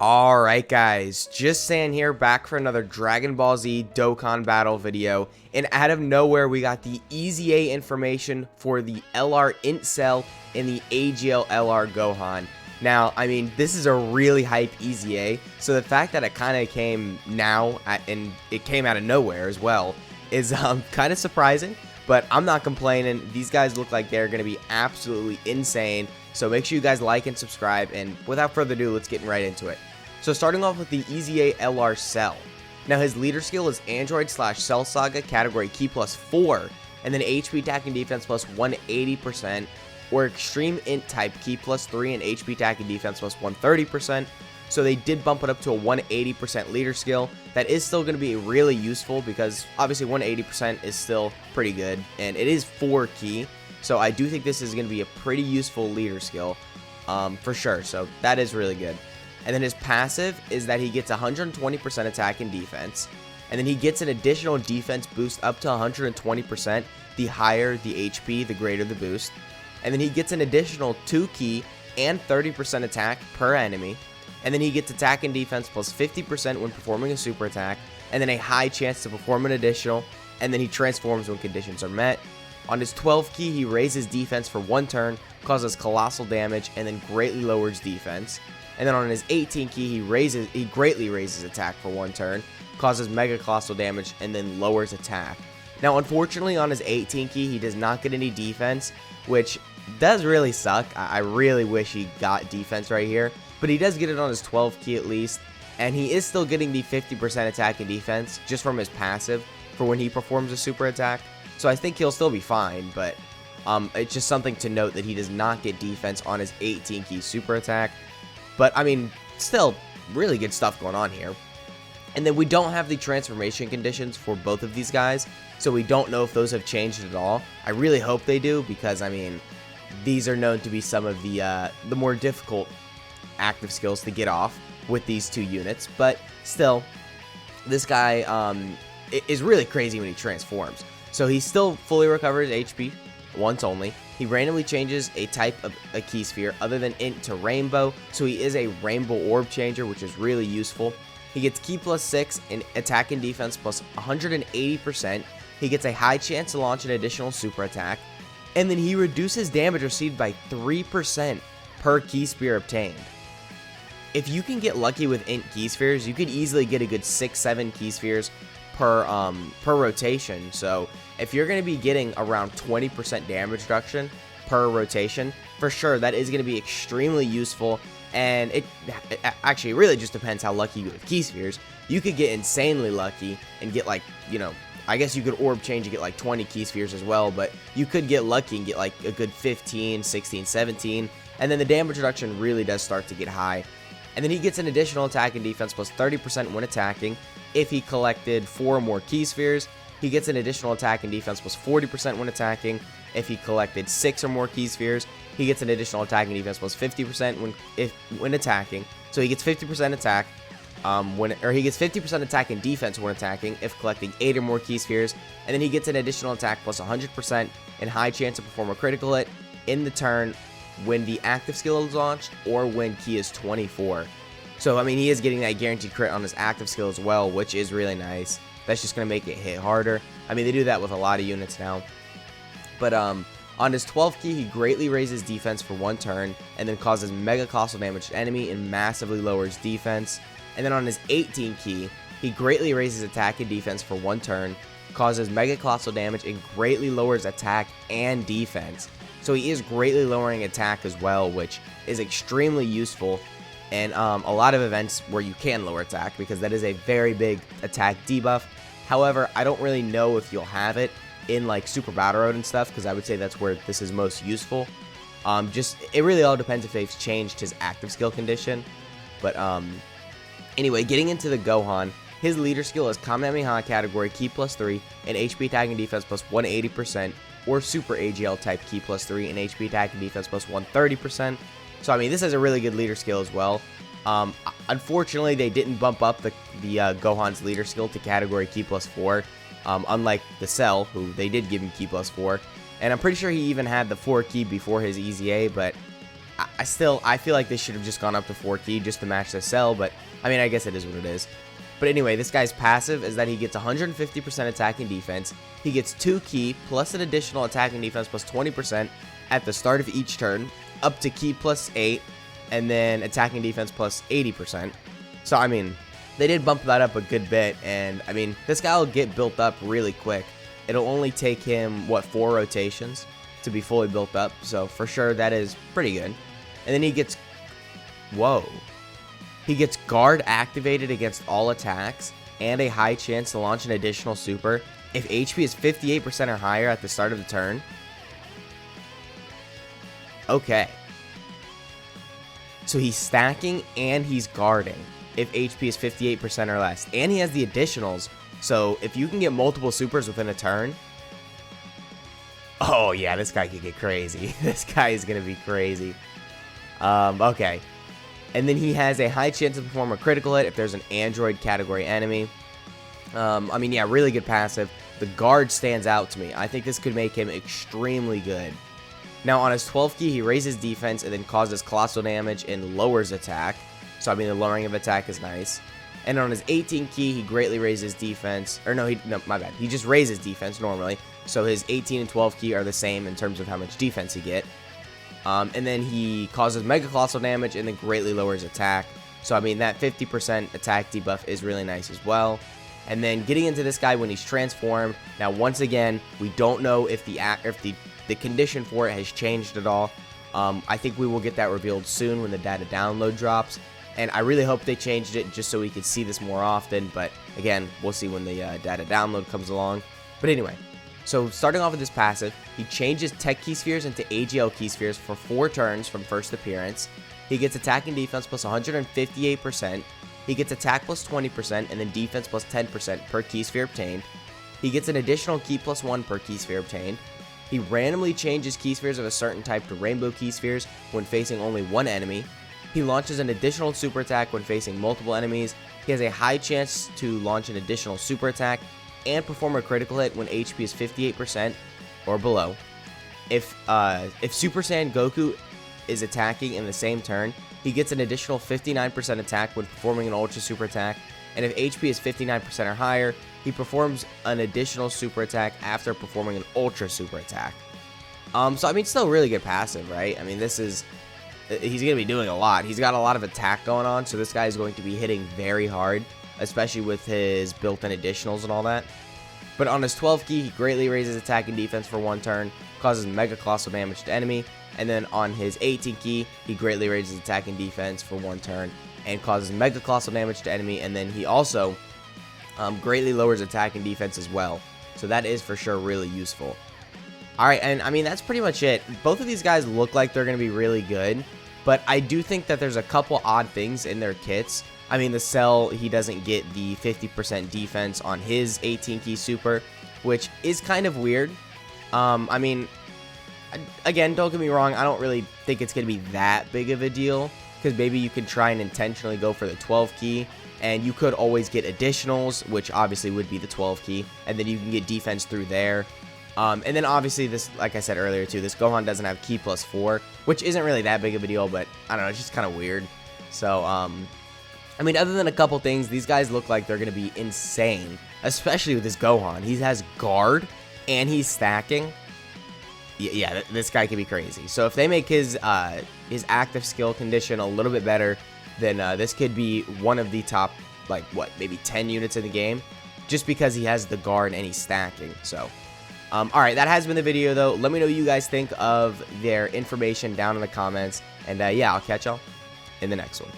Alright guys, just saying here, back for another Dragon Ball Z Dokkan battle video, and out of nowhere we got the EZA information for the LR Int Cell and the AGL LR Gohan. Now, I mean, this is a really hype EZA, so the fact that it kind of came now, and it came out of nowhere as well, is kind of surprising, but I'm not complaining. These guys look like they're going to be absolutely insane, so make sure you guys like and subscribe, and without further ado, let's get right into it. So starting off with the EZA LR Cell. Now his leader skill is Android/Cell Saga category Key plus 4, and then HP attack and defense plus 180%, or Extreme Int type Key plus 3 and HP attack and defense plus 130%. So they did bump it up to a 180% leader skill. That is still going to be really useful because obviously 180% is still pretty good, and it is 4 key. So I do think this is going to be a pretty useful leader skill for sure. So that is really good. And then his passive is that he gets 120% attack and defense. And then he gets an additional defense boost up to 120%. The higher the HP, the greater the boost. And then he gets an additional 2 key and 30% attack per enemy. And then he gets attack and defense plus 50% when performing a super attack. And then a high chance to perform an additional. And then he transforms when conditions are met. On his 12 key, he raises defense for 1 turn, causes colossal damage, and then greatly lowers defense. And then on his 18 key, he greatly raises attack for 1 turn, causes mega colossal damage, and then lowers attack. Now, unfortunately, on his 18 key, he does not get any defense, which does really suck. I really wish he got defense right here, but he does get it on his 12 key at least, and he is still getting the 50% attack and defense just from his passive for when he performs a super attack. So I think he'll still be fine, but it's just something to note that he does not get defense on his 18 key super attack. But, I mean, still really good stuff going on here. And then we don't have the transformation conditions for both of these guys, so we don't know if those have changed at all. I really hope they do because, I mean, these are known to be some of the more difficult active skills to get off with these 2 units. But still, this guy is really crazy when he transforms. So he still fully recovers HP once only. He randomly changes a type of a key sphere other than Int to Rainbow, so he is a Rainbow Orb changer, which is really useful. He gets Key plus 6 in attack and defense plus 180%. He gets a high chance to launch an additional super attack, and then he reduces damage received by 3% per key sphere obtained. If you can get lucky with Int key spheres, you could easily get a good 6-7 key spheres per rotation. So if you're going to be getting around 20% damage reduction per rotation, for sure that is going to be extremely useful. And it actually really just depends how lucky you get with key spheres. You could get insanely lucky and get, like, you know, I guess you could orb change and get like 20 key spheres as well, but you could get lucky and get like a good 15, 16, 17, and then the damage reduction really does start to get high. And then he gets an additional attack and defense plus 30% when attacking. If he collected 4 or more key spheres, he gets an additional attack and defense plus 40% when attacking. If he collected 6 or more key spheres, he gets an additional attack and defense plus 50% when attacking. So he gets 50% attack he gets 50% attack and defense when attacking if collecting 8 or more key spheres, and then he gets an additional attack plus 100% and high chance to perform a critical hit in the turn when the active skill is launched or when key is 24. So, I mean, he is getting that guaranteed crit on his active skill as well, which is really nice. That's just going to make it hit harder. I mean, they do that with a lot of units now. But on his 12 key, he greatly raises defense for 1 turn and then causes mega colossal damage to enemy and massively lowers defense. And then on his 18 key, he greatly raises attack and defense for 1 turn, causes mega colossal damage, and greatly lowers attack and defense. So he is greatly lowering attack as well, which is extremely useful. And a lot of events where you can lower attack because that is a very big attack debuff. However, I don't really know if you'll have it in like Super Battle Road and stuff because I would say that's where this is most useful. It really all depends if they've changed his active skill condition. But anyway, getting into the Gohan, his leader skill is Kamehameha category Key plus 3 and HP attack and defense plus 180%, or Super AGL type Key plus 3 and HP attack and defense plus 130%. So, I mean, this is a really good leader skill as well. Unfortunately, they didn't bump up the Gohan's leader skill to category Key plus 4, unlike the Cell, who they did give him Key plus 4. And I'm pretty sure he even had the 4 key before his EZA, but I feel like they should have just gone up to 4 ki just to match the cell, but I mean, I guess it is what it is. But anyway, this guy's passive is that he gets 150% attack and defense. He gets 2 ki plus an additional attack and defense plus 20% at the start of each turn, up to ki plus 8, and then attack and defense plus 80%. So, I mean, they did bump that up a good bit, and I mean, this guy will get built up really quick. It'll only take him, what, 4 rotations to be fully built up, so for sure that is pretty good. And then he gets, whoa, he gets guard activated against all attacks and a high chance to launch an additional super if HP is 58% or higher at the start of the turn. Okay, so he's stacking and he's guarding if HP is 58% or less, and he has the additionals, so if you can get multiple supers within a turn, oh yeah, this guy could get crazy. This guy is going to be crazy. Okay. And then he has a high chance to perform a critical hit if there's an android category enemy. I mean, yeah, really good passive. The guard stands out to me. I think this could make him extremely good. Now, on his 12 ki, he raises defense and then causes colossal damage and lowers attack. So, I mean, the lowering of attack is nice. And on his 18 ki, he greatly raises defense. Or no, my bad. He just raises defense normally. So his 18 and 12 ki are the same in terms of how much defense he get. And then he causes mega colossal damage and then greatly lowers attack. So, I mean, that 50% attack debuff is really nice as well. And then getting into this guy when he's transformed. Now, once again, we don't know if the condition for it has changed at all. I think we will get that revealed soon when the data download drops. And I really hope they changed it just so we could see this more often. But again, we'll see when the data download comes along. But anyway, so starting off with this passive, he changes Tech Key Spheres into AGL Key Spheres for 4 turns from first appearance. He gets attack and defense plus 158%. He gets attack plus 20% and then defense plus 10% per Key Sphere obtained. He gets an additional Key plus 1 per Key Sphere obtained. He randomly changes Key Spheres of a certain type to Rainbow Key Spheres when facing only one enemy. He launches an additional super attack when facing multiple enemies. He has a high chance to launch an additional super attack and perform a critical hit when HP is 58% or below. If Super Saiyan Goku is attacking in the same turn, he gets an additional 59% attack when performing an Ultra Super attack, and if HP is 59% or higher, he performs an additional super attack after performing an Ultra Super attack. So I mean, still really good passive, right? I mean, he's going to be doing a lot. He's got a lot of attack going on, so this guy is going to be hitting very hard, especially with his built-in additionals and all that. But on his 12 ki, he greatly raises attack and defense for 1 turn, causes mega colossal damage to enemy, and then on his 18 ki, he greatly raises attack and defense for 1 turn, and causes mega colossal damage to enemy, and then he also greatly lowers attack and defense as well. So that is for sure really useful. Alright, and I mean, that's pretty much it. Both of these guys look like they're going to be really good, but I do think that there's a couple odd things in their kits. I mean, the Cell, he doesn't get the 50% defense on his 18 ki super, which is kind of weird. I mean, again, don't get me wrong, I don't really think it's going to be that big of a deal, because maybe you can try and intentionally go for the 12 ki, and you could always get additionals, which obviously would be the 12 ki, and then you can get defense through there. And then obviously this, like I said earlier too, this Gohan doesn't have Ki plus 4, which isn't really that big of a deal, but I don't know, it's just kind of weird. So, I mean, other than a couple things, these guys look like they're going to be insane, especially with this Gohan. He has guard, and he's stacking. Yeah, this guy can be crazy. So if they make his active skill condition a little bit better, then this could be one of the top, like, what, maybe 10 units in the game, just because he has the guard and he's stacking. So, alright, that has been the video, though. Let me know what you guys think of their information down in the comments, and yeah, I'll catch y'all in the next one.